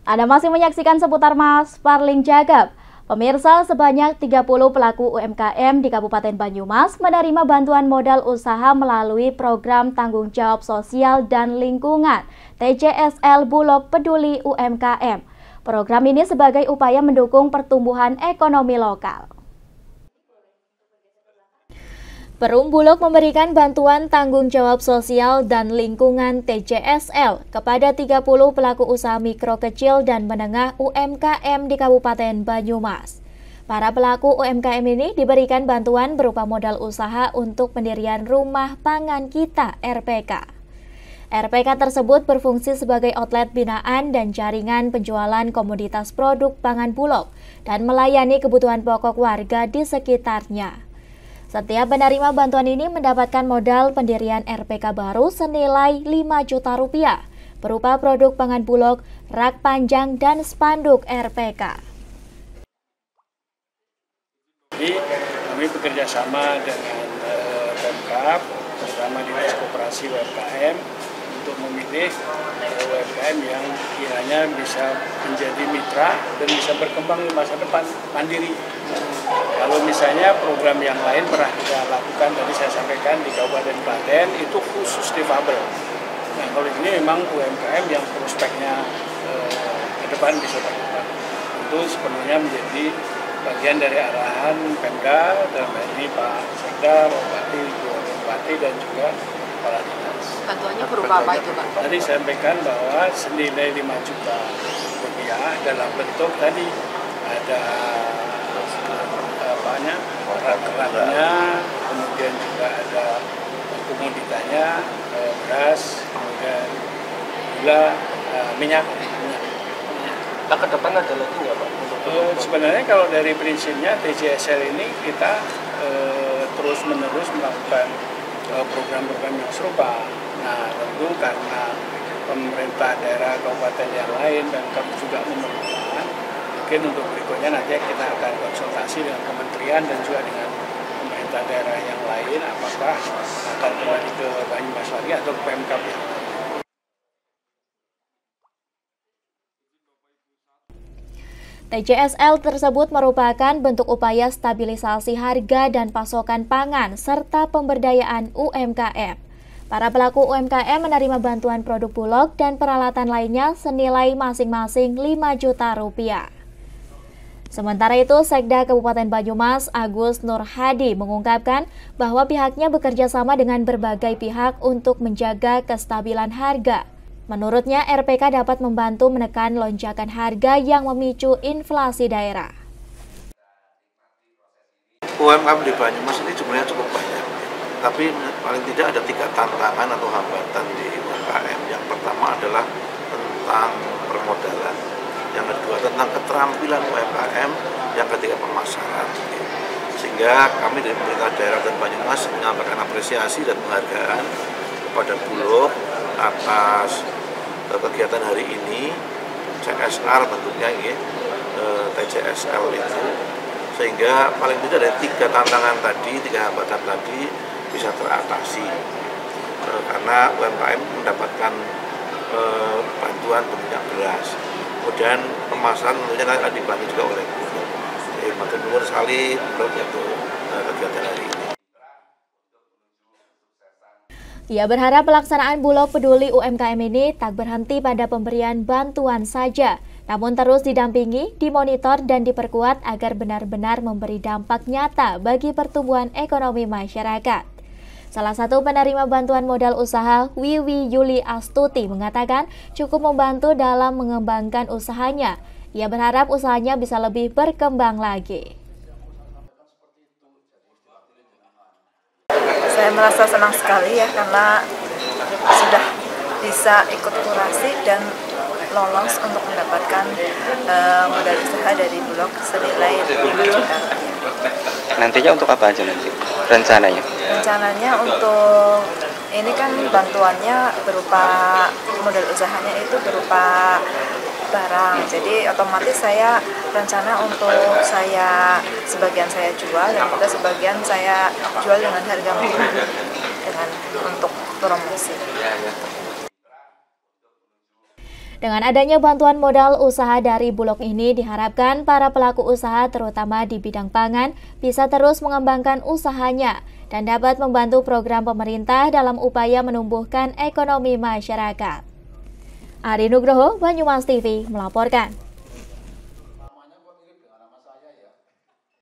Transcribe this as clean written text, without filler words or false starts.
Anda masih menyaksikan seputar Mas Parling Jagab. Pemirsa, sebanyak 30 pelaku UMKM di Kabupaten Banyumas menerima bantuan modal usaha melalui program Tanggung Jawab Sosial dan Lingkungan TJSL Bulog Peduli UMKM. Program ini sebagai upaya mendukung pertumbuhan ekonomi lokal. Perum Bulog memberikan bantuan tanggung jawab sosial dan lingkungan TJSL kepada 30 pelaku usaha mikro kecil dan menengah UMKM di Kabupaten Banyumas. Para pelaku UMKM ini diberikan bantuan berupa modal usaha untuk pendirian Rumah Pangan Kita (RPK). RPK tersebut berfungsi sebagai outlet binaan dan jaringan penjualan komoditas produk pangan Bulog dan melayani kebutuhan pokok warga di sekitarnya. Setiap penerima bantuan ini mendapatkan modal pendirian RPK baru senilai 5 juta rupiah berupa produk pangan Bulog, rak panjang, dan spanduk RPK. Jadi kami bekerja sama dengan Pemkab, terutama Dinas Koperasi UMKM, untuk memilih UMKM yang kiranya bisa menjadi mitra dan bisa berkembang di masa depan mandiri. Kalau misalnya program yang lain pernah kita lakukan, tadi saya sampaikan di Kabupaten Klaten itu khusus difabel. Nah, kalau ini memang UMKM yang prospeknya ke depan bisa berkembang. Itu sepenuhnya menjadi bagian dari arahan Pemda, dalam hal ini Pak Sekda, Pak Bupati, Bupati, dan juga kepala dinas. Bantuannya berupa apa itu, Pak? Tadi saya sampaikan bahwa senilai 5 juta rupiah dalam bentuk tadi ada kerannya, kemudian juga ada komoditasnya, beras, kemudian gula, minyak. Nah, ke depan ada lagi nggak, Pak? Sebenarnya kalau dari prinsipnya TJSL ini kita terus-menerus melakukan program-program yang serupa. Nah, tentu karena pemerintah daerah kabupaten yang lain dan kami juga memerlukan, mungkin untuk berikutnya nanti kita akan konsultasi dengan kementerian dan juga dengan pemerintah daerah yang lain, apakah akan kembali ke Banyumas lagi atau ke Pemkab yang lain. TJSL tersebut merupakan bentuk upaya stabilisasi harga dan pasokan pangan serta pemberdayaan UMKM. Para pelaku UMKM menerima bantuan produk Bulog dan peralatan lainnya senilai masing-masing 5 juta rupiah. Sementara itu, Sekda Kabupaten Banyumas Agus Nur Hadi mengungkapkan bahwa pihaknya bekerja sama dengan berbagai pihak untuk menjaga kestabilan harga. Menurutnya, RPK dapat membantu menekan lonjakan harga yang memicu inflasi daerah. UMKM di Banyumas ini jumlahnya cukup banyak, tapi paling tidak ada 3 tantangan atau hambatan di UMKM. Yang pertama adalah tentang permodalan, yang kedua tentang keterampilan UMKM, yang ketiga pemasaran. Sehingga kami dari pemerintah daerah dan Banyumas menyampaikan apresiasi dan penghargaan kepada Bulog atas kegiatan hari ini, CSR bentuknya ini, TJSL itu, sehingga paling tidak dari 3 tantangan tadi, 3 hambatan tadi bisa teratasi, karena UMKM mendapatkan bantuan bentuknya beras, kemudian pemasaran tentunya akan dibantu juga oleh Bulog. Jadi matur nuwun sekali Bulog untuk kegiatan hari ini. Ia berharap pelaksanaan Bulog Peduli UMKM ini tak berhenti pada pemberian bantuan saja, namun terus didampingi, dimonitor, dan diperkuat agar benar-benar memberi dampak nyata bagi pertumbuhan ekonomi masyarakat. Salah satu penerima bantuan modal usaha, Wiwi Yuli Astuti, mengatakan cukup membantu dalam mengembangkan usahanya. Ia berharap usahanya bisa lebih berkembang lagi. Saya merasa senang sekali ya, karena sudah bisa ikut kurasi dan lolos untuk mendapatkan modal usaha dari Bulog senilai 5 juta. Nantinya untuk apa aja nanti rencananya? Rencananya untuk ini kan bantuannya berupa modal usahanya itu berupa barang, jadi otomatis saya rencana untuk sebagian saya jual dan juga sebagian saya jual dengan harga murah dengan untuk promosi. Dengan adanya bantuan modal usaha dari Bulog ini diharapkan para pelaku usaha terutama di bidang pangan bisa terus mengembangkan usahanya dan dapat membantu program pemerintah dalam upaya menumbuhkan ekonomi masyarakat. Ari Nugroho, Banyumas TV melaporkan.